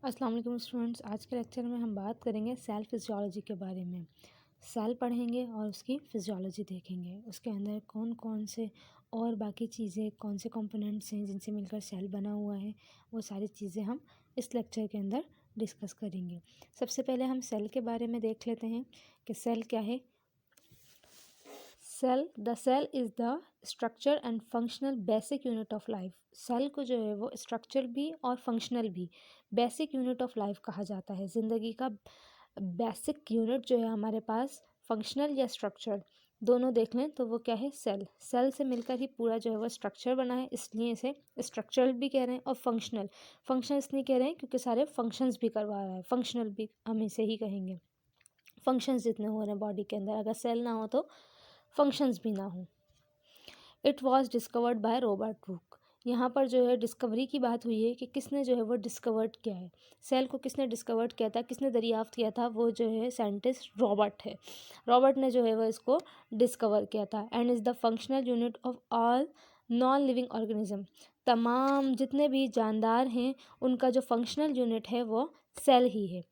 अस्सलाम वालेकुम स्टूडेंट्स। आज के लेक्चर में हम बात करेंगे सेल फिजियोलॉजी के बारे में। सेल पढ़ेंगे और उसकी फिजियोलॉजी देखेंगे, उसके अंदर कौन कौन से और बाकी चीज़ें, कौन से कंपोनेंट्स हैं जिनसे मिलकर सेल बना हुआ है, वो सारी चीज़ें हम इस लेक्चर के अंदर डिस्कस करेंगे। सबसे पहले हम सेल के बारे में देख लेते हैं कि सेल क्या है। The cell is the structure and functional basic unit of life. Cell को जो है वो स्ट्रक्चर भी और फंक्शनल भी बेसिक यूनिट ऑफ लाइफ कहा जाता है। ज़िंदगी का बेसिक यूनिट जो है हमारे पास, फंक्शनल या स्ट्रक्चर दोनों देख लें तो वो क्या है, सेल। सेल से मिलकर ही पूरा जो है वो स्ट्रक्चर बना है, इसलिए इसे स्ट्रक्चरल भी कह रहे हैं। और फंक्शनल इसलिए कह रहे हैं क्योंकि सारे फंक्शंस भी करवा रहा है, फंक्शनल भी हम इसे ही कहेंगे। फंक्शंस जितने हो रहे हैं बॉडी के अंदर, अगर सेल ना हो तो फंक्शंस भी ना हो। It was discovered by Robert Hooke. यहाँ पर जो है डिस्कवरी की बात हुई है कि किसने जो है वो डिस्कवर्ड किया है, सेल को किसने डिस्कवर्ड किया था, किसने दरियाफ्त किया था, वो जो है साइंटिस्ट रॉबर्ट है। रॉबर्ट ने जो है वो इसको डिस्कवर किया था। And is the functional unit of all non living organism. तमाम जितने भी जानदार हैं उनका जो फंक्शनल यूनिट है वो सेल ही है,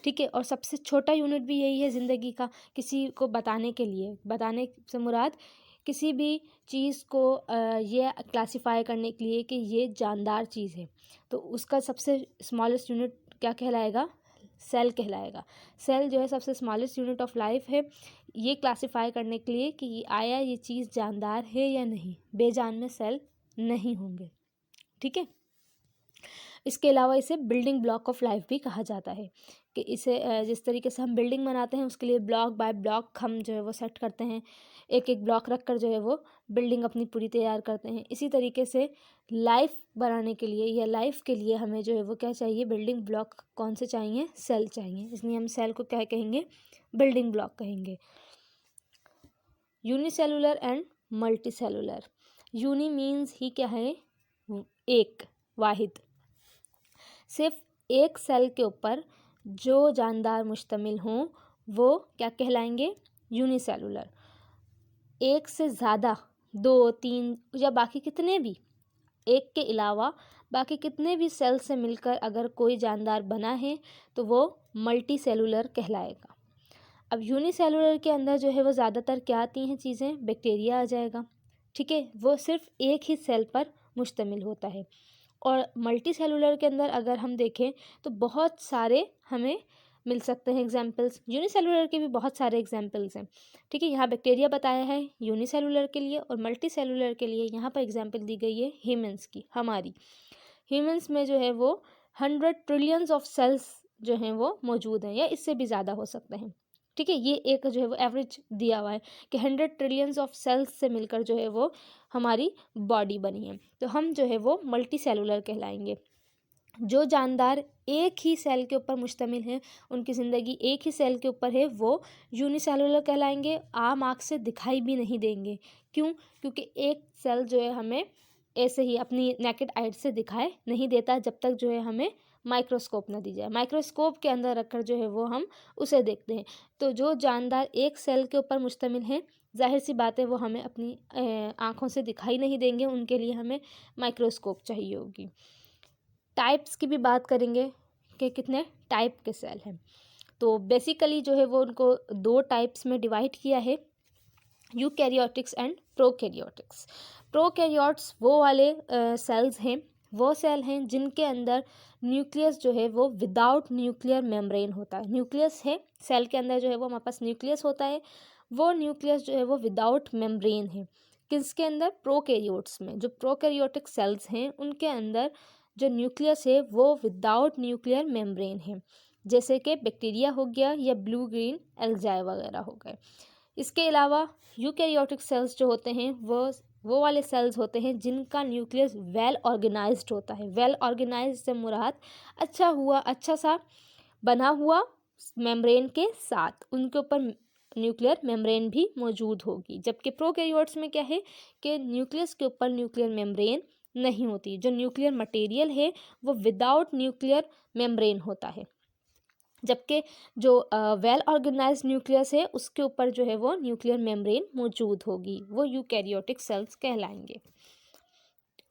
ठीक है। और सबसे छोटा यूनिट भी यही है ज़िंदगी का। किसी को बताने के लिए, बताने से मुराद किसी भी चीज़ को ये क्लासिफाई करने के लिए कि ये जानदार चीज़ है, तो उसका सबसे स्मॉलेस्ट यूनिट क्या कहलाएगा, सेल कहलाएगा। सेल जो है सबसे स्मॉलेस्ट यूनिट ऑफ लाइफ है, ये क्लासिफाई करने के लिए कि आया ये चीज़ जानदार है या नहीं। बेजान में सेल नहीं होंगे, ठीक है। इसके अलावा इसे बिल्डिंग ब्लॉक ऑफ लाइफ भी कहा जाता है कि इसे जिस तरीके से हम बिल्डिंग बनाते हैं उसके लिए ब्लॉक बाय ब्लॉक हम जो है वो सेट करते हैं, एक एक ब्लॉक रख कर जो है वो बिल्डिंग अपनी पूरी तैयार करते हैं। इसी तरीके से लाइफ बनाने के लिए या लाइफ के लिए हमें जो है वो क्या चाहिए, बिल्डिंग ब्लॉक कौन से चाहिए, सेल चाहिए। इसलिए हम सेल को क्या कहेंगे, बिल्डिंग ब्लॉक कहेंगे। Unicellular and multi cellular. Uni means ही क्या है, एक, वाहिद। सिर्फ एक सेल के ऊपर जो जानदार मुश्तमिल हों वो क्या कहलाएंगे, यूनिसेलुलर। एक से ज़्यादा, दो, तीन या बाकी कितने भी, एक के अलावा बाकी कितने भी सेल से मिलकर अगर कोई जानदार बना है तो वो मल्टी सेलुलर कहलाएगा। अब यूनिसेलुलर के अंदर जो है वो ज़्यादातर क्या आती हैं चीज़ें, बैक्टीरिया आ जाएगा, ठीक है। वो सिर्फ एक ही सेल पर मुश्तमिल होता है। और मल्टी सेलुलर के अंदर अगर हम देखें तो बहुत सारे हमें मिल सकते हैं एग्जाम्पल्स। यूनिसेलुलर के भी बहुत सारे एग्जाम्पल्स हैं, ठीक है। यहाँ बैक्टीरिया बताया है यूनिसेलुलर के लिए, और मल्टी सेलुलर के लिए यहाँ पर एग्जाम्पल दी गई है ह्यूमंस की। हमारी ह्यूमंस में जो है वो 100 ट्रिलियंस ऑफ सेल्स जो हैं वो मौजूद हैं, या इससे भी ज़्यादा हो सकते हैं, ठीक है। ये एक जो है वो एवरेज दिया हुआ है कि 100 ट्रिलियंस ऑफ सेल्स से मिलकर जो है वो हमारी बॉडी बनी है। तो हम जो है वो मल्टी सेलुलर कहलाएंगे। जो जानदार एक ही सेल के ऊपर मुश्तमिल हैं, उनकी ज़िंदगी एक ही सेल के ऊपर है, वो यूनिसेलुलर कहलाएंगे। आम आँख से दिखाई भी नहीं देंगे, क्यों, क्योंकि एक सेल जो है हमें ऐसे ही अपनी नेकेड आइज से दिखाई नहीं देता जब तक जो है हमें माइक्रोस्कोप ना दी जाए। माइक्रोस्कोप के अंदर रखकर जो है वो हम उसे देखते हैं। तो जो जानदार एक सेल के ऊपर मुश्तमिल हैं, जाहिर सी बात है वो हमें अपनी आँखों से दिखाई नहीं देंगे, उनके लिए हमें माइक्रोस्कोप चाहिए होगी। टाइप्स की भी बात करेंगे कि कितने टाइप के सेल हैं। तो बेसिकली जो है वो उनको दो टाइप्स में डिवाइड किया है, यूकैरियोटिक्स एंड प्रोकैरियोटिक्स। प्रोकैरियोट्स वो वाले सेल्स हैं, वो सेल हैं जिनके अंदर न्यूक्लियस जो है वो विदाउट न्यूक्लियर मेम्ब्रेन होता है। न्यूक्लियस है सेल के अंदर जो है वो हमारे पास न्यूक्लियस होता है, वो न्यूक्लियस जो है वो विदाउट मेम्ब्रेन है। किसके अंदर, प्रोकैरियोट्स में। जो प्रोकैरियोटिक सेल्स हैं उनके अंदर जो न्यूक्लियस है वो विदाउट न्यूक्लियर मेम्ब्रेन है, जैसे कि बैक्टीरिया हो गया या ब्लू ग्रीन एल्जाई वगैरह हो गए। इसके अलावा यूकैरियोटिक सेल्स जो होते हैं वो वाले सेल्स होते हैं जिनका न्यूक्लियस वेल ऑर्गेनाइज्ड होता है। वेल ऑर्गेनाइज्ड से मुराद अच्छा सा बना हुआ मेम्ब्रेन के साथ, उनके ऊपर न्यूक्लियर मेम्ब्रेन भी मौजूद होगी। जबकि प्रोकैरियोट्स में क्या है कि न्यूक्लियस के ऊपर न्यूक्लियर मेम्ब्रेन नहीं होती, जो न्यूक्लियर मटेरियल है वो विदाउट न्यूक्लियर मेम्ब्रेन होता है। जबकि जो वेल ऑर्गेनाइज न्यूक्लियस है उसके ऊपर जो है वो न्यूक्लियर मेम्ब्रेन मौजूद होगी, वो यूकैरियोटिक सेल्स कहलाएंगे।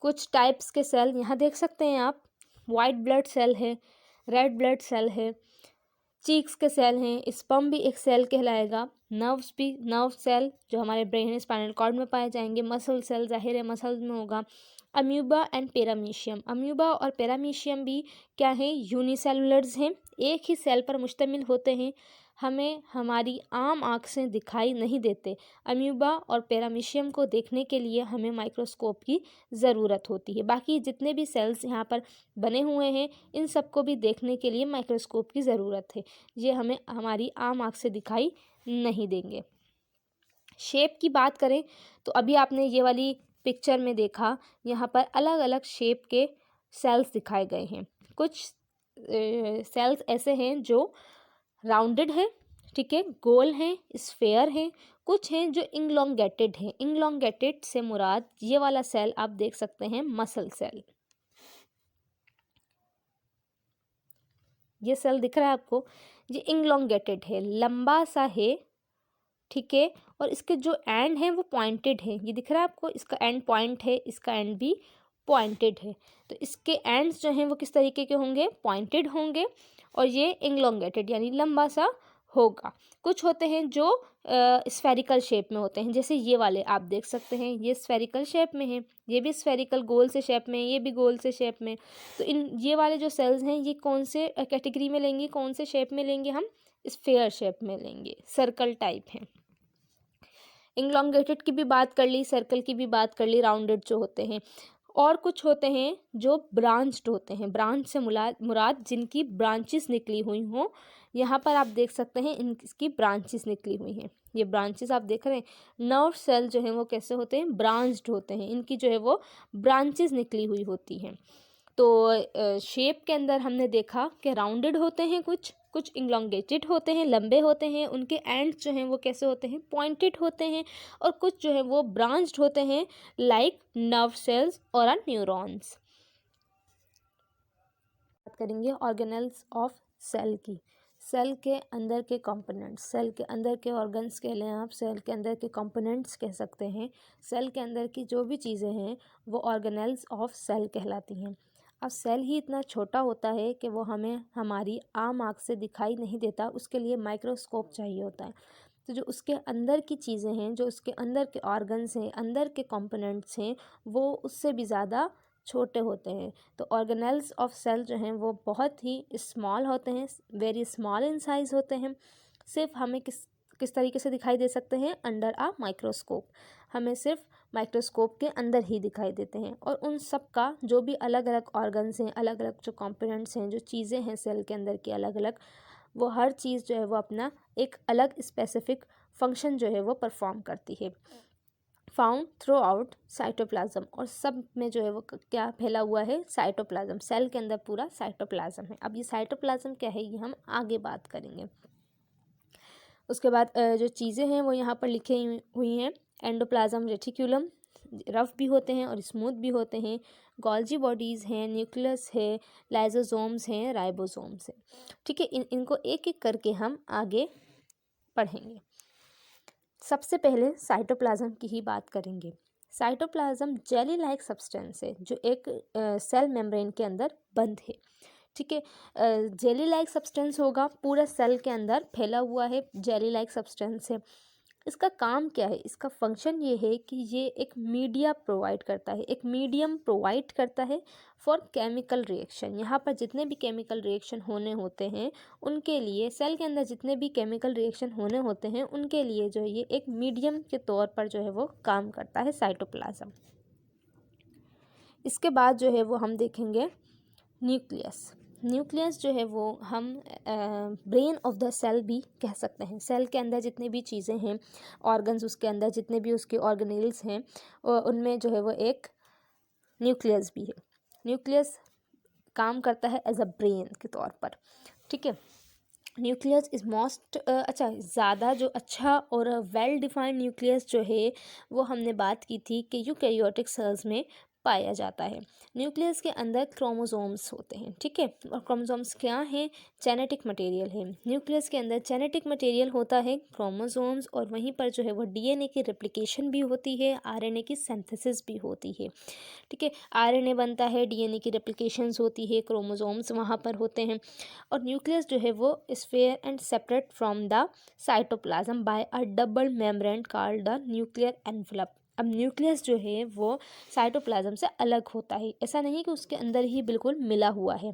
कुछ टाइप्स के सेल यहाँ देख सकते हैं आप। वाइट ब्लड सेल है, रेड ब्लड सेल है, चीक्स के सेल हैं, स्पर्म भी एक सेल कहलाएगा, नर्व्स भी, नर्व सेल जो हमारे ब्रेन स्पाइनल कॉर्ड में पाए जाएंगे, मसल सेल जाहिर है मसल्स में होगा, अम्यूबा एंड पेरामीशियम, अम्यूबा और पेरामीशियम भी क्या हैं, यूनिसेलुलर्स हैं, एक ही सेल पर मुश्तमिल होते हैं, हमें हमारी आम आँख से दिखाई नहीं देते। अम्यूबा और पेरामीशियम को देखने के लिए हमें माइक्रोस्कोप की ज़रूरत होती है। बाकी जितने भी सेल्स यहाँ पर बने हुए हैं इन सबको भी देखने के लिए माइक्रोस्कोप की ज़रूरत है, ये हमें हमारी आम आँख से दिखाई नहीं देंगे। शेप की बात करें तो अभी आपने ये वाली पिक्चर में देखा, यहाँ पर अलग अलग शेप के सेल्स दिखाए गए हैं। कुछ सेल्स ऐसे हैं जो राउंडेड है, ठीक है, गोल हैं, स्फेयर हैं, कुछ हैं जो इंग्लोंगेटेड हैं। इंग्लोंगेटेड से मुराद ये वाला सेल आप देख सकते हैं, मसल सेल। ये सेल दिख रहा है आपको, ये इंग्लोंगेटेड है, लंबा सा है, ठीक है, और इसके जो एंड हैं वो पॉइंटेड है। ये दिख रहा है आपको, इसका एंड पॉइंट है, इसका एंड भी पॉइंटेड है। तो इसके एंड्स जो हैं वो किस तरीके के होंगे, पॉइंटेड होंगे, और ये इंग्लोंगेटेड यानी लंबा सा होगा। कुछ होते हैं जो स्फेरिकल शेप में होते हैं, जैसे ये वाले आप देख सकते हैं, ये स्फेरिकल शेप में है, ये भी स्फेरिकल गोल से शेप में, ये भी गोल से शेप में। तो इन ये वाले जो सेल्स हैं ये कौन से कैटेगरी में लेंगे, कौन से शेप में लेंगे, हम स्फेयर शेप में लेंगे, सर्कल टाइप हैं। इंग्लोंगेटेड की भी बात कर ली, सर्कल की भी बात कर ली, राउंडेड जो होते हैं। और कुछ होते हैं जो ब्रांच्ड होते हैं, ब्रांच से मुराद जिनकी ब्रांचेस निकली हुई हों। यहाँ पर आप देख सकते हैं इनकी ब्रांचेस निकली हुई हैं, ये ब्रांचेस आप देख रहे हैं। नर्व सेल जो हैं वो कैसे होते हैं, ब्रांच्ड होते हैं, इनकी जो है वो ब्रांचेस निकली हुई होती हैं। तो शेप के अंदर हमने देखा कि राउंडेड होते हैं, कुछ इंग्लोंगेटेड होते हैं, लंबे होते हैं, उनके एंड्स जो हैं वो कैसे होते हैं, पॉइंटेड होते हैं, और कुछ जो है वो ब्रांच्ड होते हैं, लाइक नर्व सेल्स और न्यूरॉन्स। बात करेंगे ऑर्गेनेल्स ऑफ सेल की। सेल के अंदर के कंपोनेंट्स, सेल के अंदर के ऑर्गन्स कह लें आप, सेल के अंदर के कंपोनेंट्स कह सकते हैं। सेल के अंदर की जो भी चीज़ें हैं वो ऑर्गेनेल्स ऑफ सेल कहलाती हैं। अब सेल ही इतना छोटा होता है कि वो हमें हमारी आम आँख से दिखाई नहीं देता, उसके लिए माइक्रोस्कोप चाहिए होता है। तो जो उसके अंदर की चीज़ें हैं, जो उसके अंदर के ऑर्गन्स हैं, अंदर के कंपोनेंट्स हैं, वो उससे भी ज़्यादा छोटे होते हैं। तो ऑर्गेनेल्स ऑफ सेल जो हैं वो बहुत ही स्मॉल होते हैं, वेरी स्मॉल इन साइज़ होते हैं। सिर्फ हमें किस तरीके से दिखाई दे सकते हैं, अंडर आ माइक्रोस्कोप, हमें सिर्फ माइक्रोस्कोप के अंदर ही दिखाई देते हैं। और उन सब का जो भी अलग अलग ऑर्गन्स हैं, अलग अलग जो कंपोनेंट्स हैं, जो चीज़ें हैं सेल के अंदर की अलग अलग, वो हर चीज़ जो है वो अपना एक अलग स्पेसिफिक फंक्शन जो है वो परफॉर्म करती है। फाउंड थ्रू आउट साइटोप्लाज्म, और सब में जो है वो क्या फैला हुआ है, साइटोप्लाज्म। सेल के अंदर पूरा साइटोप्लाज्म है। अब ये साइटोप्लाज्म क्या है ये हम आगे बात करेंगे। उसके बाद जो चीज़ें हैं वो यहाँ पर लिखी हुई हैं। एंडोप्लाज्म रेटिकुलम, रफ भी होते हैं और स्मूथ भी होते हैं। गोल्जी बॉडीज़ हैं, न्यूक्लियस है, लाइजोसोम्स हैं, राइबोसोम्स हैं, ठीक है। इनको एक एक करके हम आगे पढ़ेंगे। सबसे पहले साइटोप्लाज्म की ही बात करेंगे। साइटोप्लाज्म जेली लाइक सब्सटेंस है जो एक सेल मेम्ब्रेन के अंदर बंद है, ठीक है। जेली लाइक सब्सटेंस होगा, पूरा सेल के अंदर फैला हुआ है, जेली लाइक सब्सटेंस है। इसका काम क्या है, इसका फंक्शन ये है कि ये एक मीडिया प्रोवाइड करता है, एक मीडियम प्रोवाइड करता है फॉर केमिकल रिएक्शन। यहाँ पर जितने भी केमिकल रिएक्शन होने होते हैं उनके लिए, सेल के अंदर जितने भी केमिकल रिएक्शन होने होते हैं उनके लिए जो है ये एक मीडियम के तौर पर जो है वो काम करता है साइटोप्लाज्म। इसके बाद जो है वो हम देखेंगे न्यूक्लियस। न्यूक्लियस जो है वो हम ब्रेन ऑफ द सेल भी कह सकते हैं। सेल के अंदर जितने भी चीज़ें हैं, ऑर्गन्स उसके अंदर जितने भी उसके ऑर्गेनेल्स हैं, उनमें जो है वो एक न्यूक्लियस भी है। न्यूक्लियस काम करता है एज अ ब्रेन के तौर पर, ठीक है। न्यूक्लियस इज़ मोस्ट ज़्यादा जो अच्छा और वेल डिफाइंड न्यूक्लियस जो है वो हमने बात की थी कि यूकैरियोटिक सेल्स में पाया जाता है। न्यूक्लियस के अंदर क्रोमोसोम्स होते हैं, ठीक है, और क्रोमोसोम्स क्या हैं? जेनेटिक मटेरियल है। न्यूक्लियस के अंदर जेनेटिक मटेरियल होता है क्रोमोसोम्स, और वहीं पर जो है वो डीएनए की रेप्लिकेशन भी होती है, आरएनए की सिंथेसिस भी होती है, ठीक है। आरएनए बनता है, डीएनए की रेप्लिकेशंस होती है, क्रोमोसोम्स वहाँ पर होते हैं, और न्यूक्लियस जो है वो sphere and separate from the cytoplasm by a double membrane called the nuclear envelope. अब न्यूक्लियस जो है वो साइटोप्लाज्म से अलग होता है, ऐसा नहीं कि उसके अंदर ही बिल्कुल मिला हुआ है।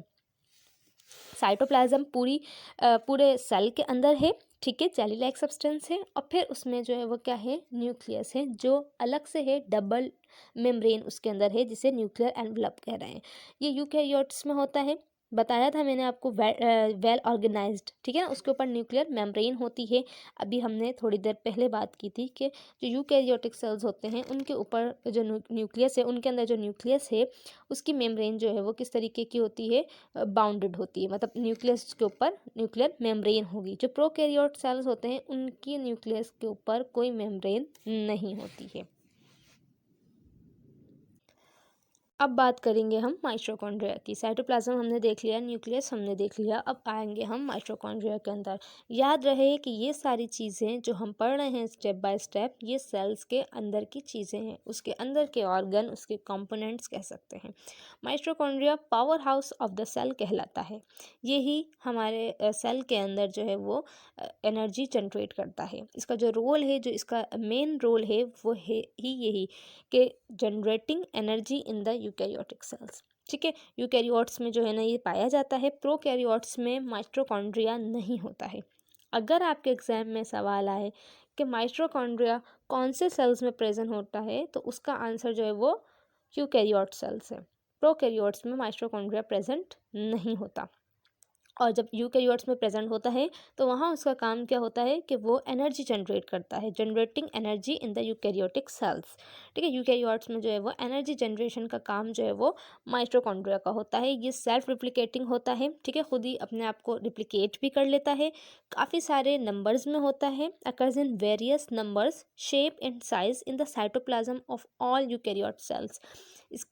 साइटोप्लाज्म पूरे सेल के अंदर है, ठीक है, जेली लाइक सब्सटेंस है, और फिर उसमें जो है वो क्या है? न्यूक्लियस है, जो अलग से है, डबल मेम्ब्रेन उसके अंदर है, जिसे न्यूक्लियर एनवलप कह रहे हैं। ये यूकैरियोट्स में होता है, बताया था मैंने आपको, वेल ऑर्गेनाइज्ड, ठीक है ना, उसके ऊपर न्यूक्लियर मेम्ब्रेन होती है। अभी हमने थोड़ी देर पहले बात की थी कि जो यूकैरियोटिक सेल्स होते हैं उनके ऊपर जो न्यूक्लियस है, उनके अंदर जो न्यूक्लियस है उसकी मेम्ब्रेन जो है वो किस तरीके की होती है? बाउंडेड होती है, मतलब न्यूक्लियस के ऊपर न्यूक्लियर मेम्ब्रेन होगी। जो प्रोकैरियोट सेल्स होते हैं उनकी न्यूक्लियस के ऊपर कोई मेम्ब्रेन नहीं होती है। अब बात करेंगे हम माइटोकॉन्ड्रिया की। साइटोप्लाज्म हमने देख लिया, न्यूक्लियस हमने देख लिया, अब आएंगे हम माइटोकॉन्ड्रिया के अंदर। याद रहे कि ये सारी चीज़ें जो हम पढ़ रहे हैं स्टेप बाय स्टेप, ये सेल्स के अंदर की चीज़ें हैं, उसके अंदर के ऑर्गन, उसके कंपोनेंट्स कह सकते हैं। Mitochondria power house of the cell कहलाता है। यही हमारे सेल के अंदर जो है वो एनर्जी जनरेट करता है। इसका जो रोल है, जो इसका मेन रोल है, वो है ही यही कि generating energy in the eukaryotic cells, ठीक है। यूकैरियोट्स में जो है ना ये पाया जाता है, प्रोकैरियोट्स में माइटोकॉन्ड्रिया नहीं होता है। अगर आपके एग्जाम में सवाल आए कि माइटोकॉन्ड्रिया कौन से सेल्स में प्रेजेंट होता है, तो उसका आंसर जो है वो यूकैरियोट सेल्स है। प्रोकैरियोट्स में माइटोकॉन्ड्रिया प्रेजेंट नहीं होता, और जब यूकैरियोट्स में प्रेजेंट होता है तो वहाँ उसका काम क्या होता है कि वो एनर्जी जनरेट करता है, generating energy in the eukaryotic cells, ठीक है। यूकैरियोट्स में जो है वो एनर्जी जनरेशन का काम जो है वो माइटोकॉन्ड्रिया का होता है। ये सेल्फ रिप्लिकेटिंग होता है, ठीक है, खुद ही अपने आप को रिप्लिकेट भी कर लेता है, काफ़ी सारे नंबर्स में होता है, occurs in various numbers, shape and size in the cytoplasm of all eukaryote cells.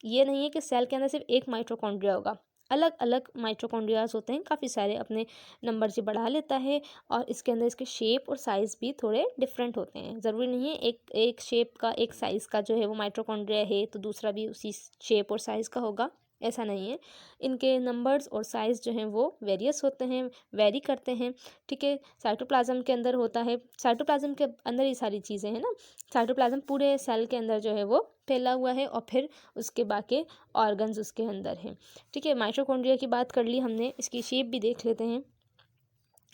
ये नहीं है कि सेल के अंदर सिर्फ एक माइटोकॉन्ड्रिया होगा, अलग अलग माइटोकॉन्ड्रियाज होते हैं, काफ़ी सारे, अपने नंबर से बढ़ा लेता है, और इसके अंदर इसके शेप और साइज़ भी थोड़े डिफरेंट होते हैं। ज़रूरी नहीं है एक एक शेप का, एक साइज़ का जो है वो माइटोकॉन्ड्रिया है तो दूसरा भी उसी शेप और साइज़ का होगा, ऐसा नहीं है। इनके नंबर्स और साइज़ जो हैं वो वेरियस होते हैं, वेरी करते हैं, ठीक है। साइटोप्लाज्म के अंदर होता है, साइटोप्लाज्म के अंदर ये सारी चीज़ें हैं ना, साइटोप्लाज्म पूरे सेल के अंदर जो है वो फैला हुआ है, और फिर उसके बाकी ऑर्गन्स उसके अंदर हैं, ठीक है। माइटोकॉन्ड्रिया की बात कर ली हमने, इसकी शेप भी देख लेते हैं।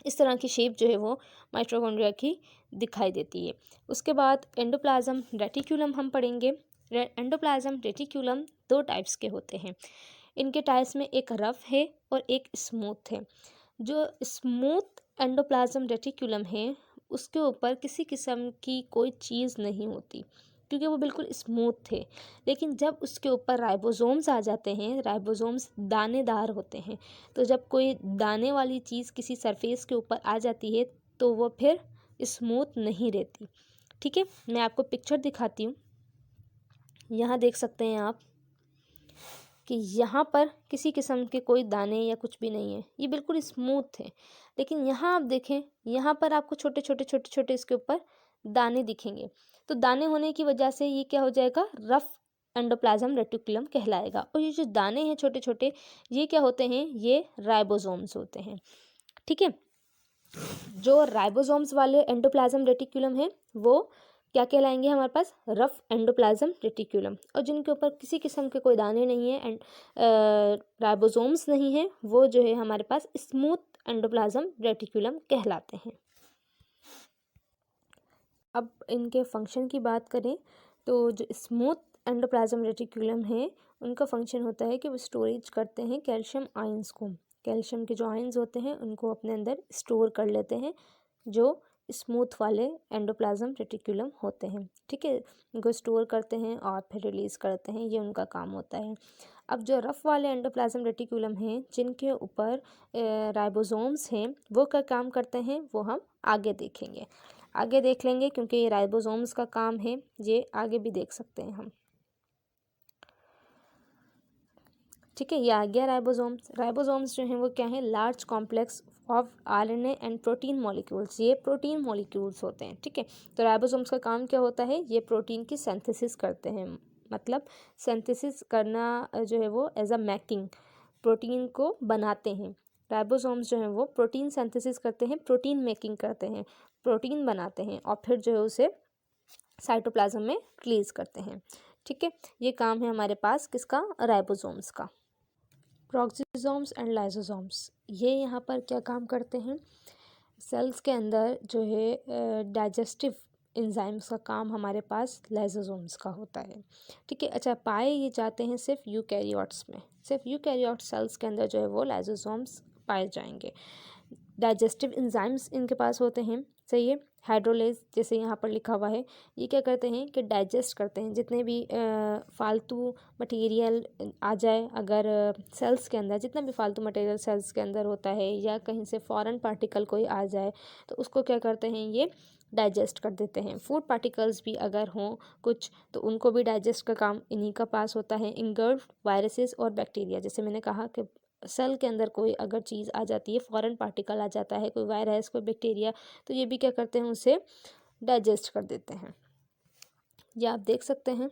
इस तरह की शेप जो है वो माइटोकॉन्ड्रिया की दिखाई देती है। उसके बाद एंडोप्लाज्म रेटिक्यूलम हम पढ़ेंगे। एंडोप्लाज्म रेटिक्यूलम दो टाइप्स के होते हैं। इनके टाइप्स में एक रफ है और एक स्मूथ है। जो स्मूथ एंडोप्लाज्म रेटिक्यूलम है उसके ऊपर किसी किस्म की कोई चीज़ नहीं होती, क्योंकि वो बिल्कुल स्मूथ थे। लेकिन जब उसके ऊपर राइबोसोम्स आ जाते हैं, राइबोसोम्स दानेदार होते हैं, तो जब कोई दाने वाली चीज़ किसी सरफेस के ऊपर आ जाती है तो वो फिर स्मूथ नहीं रहती, ठीक है। मैं आपको पिक्चर दिखाती हूँ, यहाँ देख सकते हैं आप कि यहाँ पर किसी किस्म के कोई दाने या कुछ भी नहीं है, ये बिल्कुल स्मूथ है। लेकिन यहाँ आप देखें, यहाँ पर आपको छोटे छोटे छोटे छोटे इसके ऊपर दाने दिखेंगे, तो दाने होने की वजह से ये क्या हो जाएगा? रफ एंडोप्लाज्म रेटिकुलम कहलाएगा। और ये जो दाने हैं छोटे छोटे, ये क्या होते हैं? ये राइबोसोम्स होते हैं, ठीक है। जो राइबोसोम्स वाले एंडोप्लाज्म रेटिकुलम है वो क्या कहलाएंगे? हमारे पास रफ एंडोप्लाज्म रेटिकुलम। और जिनके ऊपर किसी किस्म के कोई दाने नहीं है एंड राइबोसोम्स नहीं है, वो जो है हमारे पास स्मूथ एंडोप्लाज्म रेटिकुलम कहलाते हैं। अब इनके फंक्शन की बात करें तो जो स्मूथ एंडोप्लाज्म रेटिकुलम है उनका फंक्शन होता है कि वो स्टोरेज करते हैं कैल्शियम आयंस को। कैल्शियम के जो आयंस होते हैं उनको अपने अंदर स्टोर कर लेते हैं, जो स्मूथ वाले एंडोप्लाज्म रेटिकुलम होते हैं, ठीक है। उनको स्टोर करते हैं और फिर रिलीज़ करते हैं, ये उनका काम होता है। अब जो रफ़ वाले एंडोप्लाज्म रेटिकुलम हैं जिनके ऊपर राइबोसोम्स हैं, वो क्या काम करते हैं वो हम आगे देखेंगे, आगे देख लेंगे, क्योंकि ये राइबोसोम्स का काम है, ये आगे भी देख सकते हैं हम। ठीक है, ये आ गया राइबोसोम्स। राइबोसोम्स जो हैं वो क्या है, large complex of RNA and protein molecules, ये प्रोटीन मॉलिक्यूल्स होते हैं। ठीक है, तो राइबोसोम्स का काम क्या होता है, ये प्रोटीन की सिंथेसिस करते हैं, मतलब सिंथेसिस करना जो है वो एज अ मैकिंग, प्रोटीन को बनाते हैं। राइबोसोम्स जो हैं वो प्रोटीन सिंथेसिस करते हैं, प्रोटीन मेकिंग करते हैं, प्रोटीन बनाते हैं और फिर जो है उसे साइटोप्लाज्म में रिलीज करते हैं। ठीक है, ये काम है हमारे पास किसका, राइबोसोम्स का। प्रोक्सिसोम्स एंड लाइसोसोम्स, ये यहाँ पर क्या काम करते हैं, सेल्स के अंदर जो है डाइजेस्टिव एंजाइम्स का काम हमारे पास लाइसोसोम्स का होता है। ठीक है, अच्छा, पाए ये जाते हैं सिर्फ यूकैरियोट्स में, सिर्फ यूकैरियोट सेल्स के अंदर जो है वो लाइसोसोम्स पाए जाएंगे। डाइजेस्टिव एंजाइम्स इनके पास होते हैं, सही है। हाइड्रोलेज जैसे यहाँ पर लिखा हुआ है, ये क्या करते हैं कि डाइजेस्ट करते हैं जितने भी फालतू मटेरियल आ जाए, अगर सेल्स के अंदर जितना भी फालतू मटेरियल सेल्स के अंदर होता है या कहीं से फॉरेन पार्टिकल कोई आ जाए तो उसको क्या करते हैं, ये डाइजेस्ट कर देते हैं। फूड पार्टिकल्स भी अगर हों कुछ तो उनको भी डाइजेस्ट का काम इन्हीं का पास होता है। इंगल्फ वायरसेस और बैक्टीरिया, जैसे मैंने कहा कि सेल के अंदर कोई अगर चीज़ आ जाती है, फॉरेन पार्टिकल आ जाता है, कोई वायरस कोई बैक्टीरिया, तो ये भी क्या करते हैं, उसे डाइजेस्ट कर देते हैं। ये आप देख सकते हैं,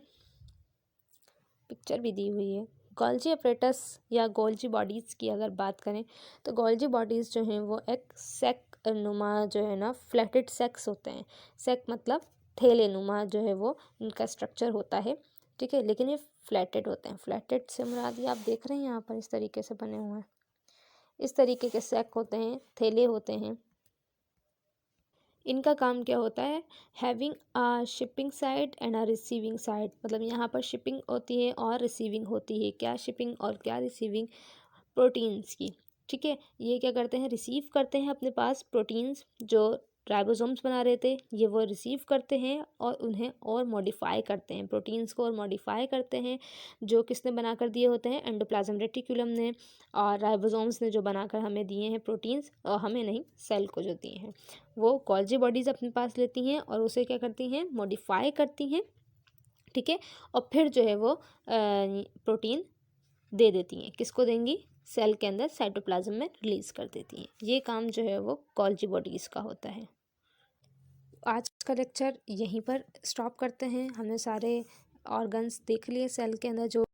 पिक्चर भी दी हुई है। गोल्जी अपरेटस या गोल्जी बॉडीज़ की अगर बात करें तो गोल्जी बॉडीज़ जो हैं वो एक सेक नुमा जो है ना, फ्लैटेड सेक्स होते हैं। सेक मतलब थैले नुमा जो है वो इनका स्ट्रक्चर होता है। ठीक है, लेकिन ये फ्लैटेड होते हैं। फ्लैटेड से मुराद ये आप देख रहे हैं यहाँ पर इस तरीके से बने हुए हैं, इस तरीके के सेक होते हैं, थैले होते हैं। इनका काम क्या होता है, having a shipping side and a receiving side, मतलब यहाँ पर शिपिंग होती है और रिसीविंग होती है। क्या शिपिंग और क्या रिसीविंग, प्रोटीन्स की। ठीक है, ये क्या करते हैं, रिसीव करते हैं अपने पास प्रोटीन्स जो राइबोसोम्स बना रहे थे, ये वो रिसीव करते हैं और उन्हें और मॉडिफाई करते हैं, प्रोटीन्स को और मॉडिफाई करते हैं, जो किसने बना कर दिए होते हैं, एंडोप्लाज्म रेटिकुलम ने, और राइबोसोम्स ने जो बनाकर हमें दिए हैं प्रोटीन्स, और हमें नहीं, सेल को जो दिए हैं, वो गोल्जी बॉडीज़ अपने पास लेती हैं और उसे क्या करती हैं, मॉडिफाई करती हैं। ठीक है, और फिर जो है वो प्रोटीन दे देती हैं, किसको देंगी, सेल के अंदर साइटोप्लाज्म में रिलीज़ कर देती हैं। ये काम जो है वो गोल्जी बॉडीज़ का होता है। आज का लेक्चर यहीं पर स्टॉप करते हैं। हमने सारे ऑर्गन्स देख लिए सेल के अंदर जो